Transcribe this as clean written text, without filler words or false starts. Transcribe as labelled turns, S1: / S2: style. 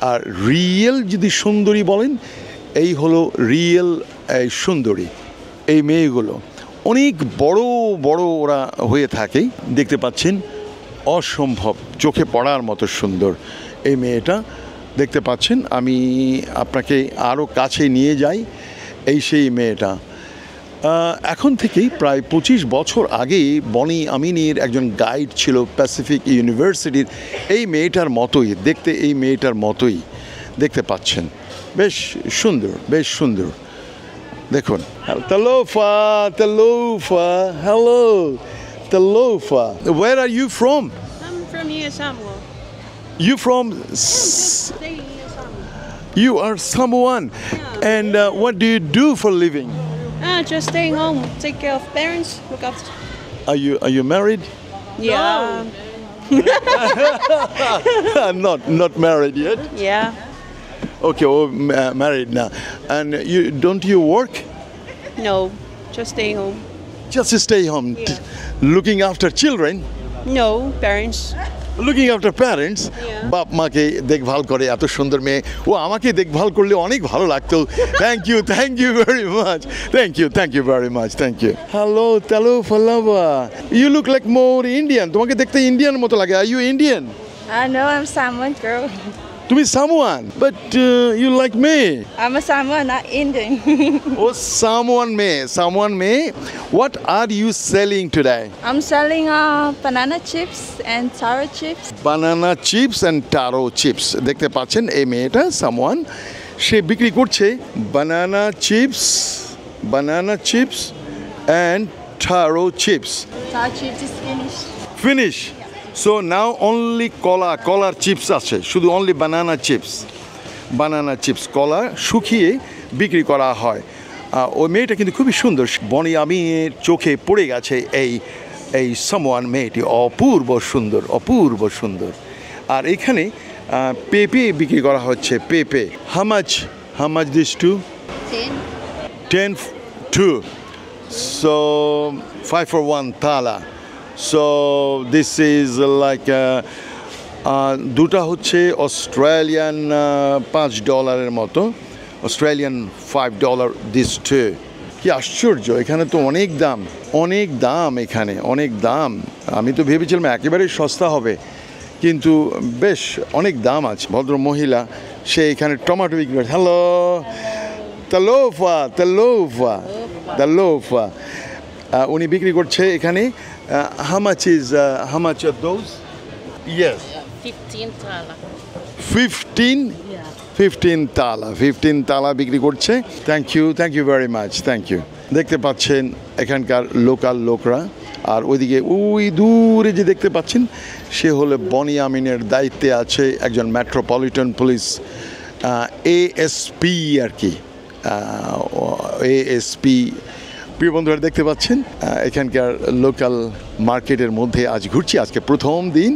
S1: আর real যদি সুন্দরী বলেন, এই হলো রিয়েল সুন্দরী। এই মেয়েগুলো অনেক বড় বড় ওরা হয়ে থাকে, দেখতে পাচ্ছেন অসম্ভব চোখে পড়ার মতো সুন্দর এই মেয়েটা দেখতে পাচ্ছেন। আমি আপনাকে আরও কাছে নিয়ে যাই। এই সেই মেয়েটা এখন থেকেই প্রায় 25 বছর আগে বনি আমিনের একজন গাইড ছিল প্যাসিফিক ইউনিভার্সিটির। এই মেয়েটার মতোই দেখতে, এই মেয়েটার মতোই দেখতে পাচ্ছেন, বেশ সুন্দর, বেশ সুন্দর। দেখুন, তালোফা, তালোফা, hello তালোফা, where are you from?
S2: I'm from here, Samoa.
S1: You from
S2: Staying here, Samoa.
S1: you are Samoan. And what do you do for living?
S2: Just staying home, take care of parents, look after.
S1: Are you married?
S2: Yeah.
S1: Not married yet.
S2: Yeah.
S1: Okay, married now. And don't you work?
S2: No, just staying home.
S1: Just stay home, looking after children,
S2: No, parents.
S1: looking after parents. বাপ মাকে দেখভাল করে, এত সুন্দর মেয়ে। ও আমাকে দেখভাল করলে অনেক ভালো লাগতো। Thank you very much, thank you very much, thank you. Hello তালো ফালাবা, you look like more Indian. তোমাকে দেখতে ইন্ডিয়ান মতো লাগে। Are you Indian?
S3: No, I'm Samoan girl.
S1: তুমি Samoan, but you like me.
S3: I'm a Samoan, not Indian.
S1: ও Samoan মেয়ে। What are you selling today?
S3: I'm selling banana chips and taro chips.
S1: Banana chips and taro chips. দেখতে পাচ্ছেন এই মেয়েটা Samoan, সে বিক্রি করছে banana chips and taro chips.
S3: Taro chips is finished.
S1: Finish. So now only কলার chips আছে, শুধু অনলি বানানা চিপস কলা শুকিয়ে বিক্রি করা হয়। ওই মেয়েটা কিন্তু খুবই সুন্দর। বনি আমিনের চোখে পড়ে গেছে এই সামোয়ান মেয়েটি, অপূর্ব সুন্দর। আর এখানে পেঁপে বিক্রি করা হচ্ছে, পেঁপে। How much this two? 10 2, so 5 for 1 thala. So this is like দুটা হচ্ছে অস্ট্রেলিয়ান $5 মতো, অস্ট্রেলিয়ান $5 দিস টু। কি আশ্চর্য, এখানে তো অনেক দাম এখানে অনেক দাম। আমি তো ভেবেছিলাম একেবারে সস্তা হবে, কিন্তু বেশ অনেক দাম আছে। ভদ্র মহিলা সে এখানে টমেটো বিক্রি করে। হ্যালো তালোফা, উনি বিক্রি করছে এখানে। How much are those? Yes.
S2: 15 thala.
S1: 15 তালা বিক্রি করছে। Thank you very much, thank you. দেখতে পাচ্ছেন এখানকার লোকাল লোকরা। আর ওইদিকে ওই দূরে যে দেখতে পাচ্ছেন, সে হলো বনি আমিনের দায়িত্বে আছে একজন মেট্রোপলিটন পুলিশ ASP আর কি, ASP। প্রিয় বন্ধুরা দেখতে পাচ্ছেন এখানকার লোকাল মার্কেটের মধ্যে আজ ঘুরছি। আজকে প্রথম দিন